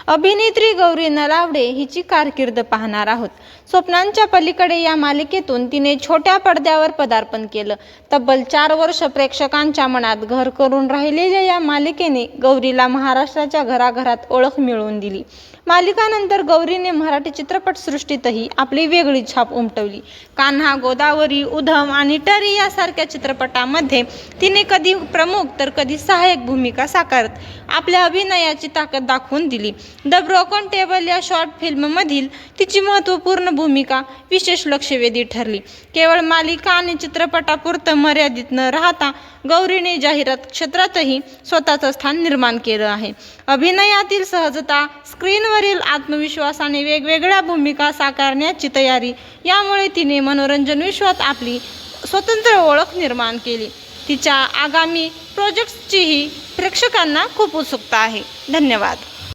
अभिनेत्री गौरी नलावडे हिची कारकीर्द पाहणार आहोत. स्वप्नांच्या पलीकडे या मालिकेतून तिने छोट्या पडद्यावर पदार्पण केलं. तब्बल 4 वर्ष प्रेक्षकांच्या मनात घर करून राहिलेल्या या मालिकेने गौरीला महाराष्ट्राच्या घराघरात ओळख मिळवून दिली. मालिकानंतर गौरीने मराठी चित्रपटसृष्टीतही आपली वेगळी छाप उमटवली. कान्हा, गोदावरी, उधम आणि टरी यासारख्या चित्रपटांमध्ये तिने कधी प्रमुख तर कधी सहाय्यक भूमिका साकारत आपल्या अभिनयाची ताकद दाखवून दिली. द ब्रोकन टेबल या शॉर्ट फिल्ममधील तिची महत्त्वपूर्ण भूमिका विशेष लक्षवेधी ठरली. केवळ मालिका आणि चित्रपटापुरतं मर्यादित न राहता गौरीने जाहिरात क्षेत्रातही स्वतःचं स्थान निर्माण केलं आहे. अभिनयातील सहजता, स्क्रीनवरील आत्मविश्वास आणि वेगवेगळ्या भूमिका साकारण्याची तयारी यामुळे तिने मनोरंजन विश्वात आपली स्वतंत्र ओळख निर्माण केली. तिच्या आगामी प्रोजेक्ट्सचीही प्रेक्षकांना खूप उत्सुकता आहे. धन्यवाद.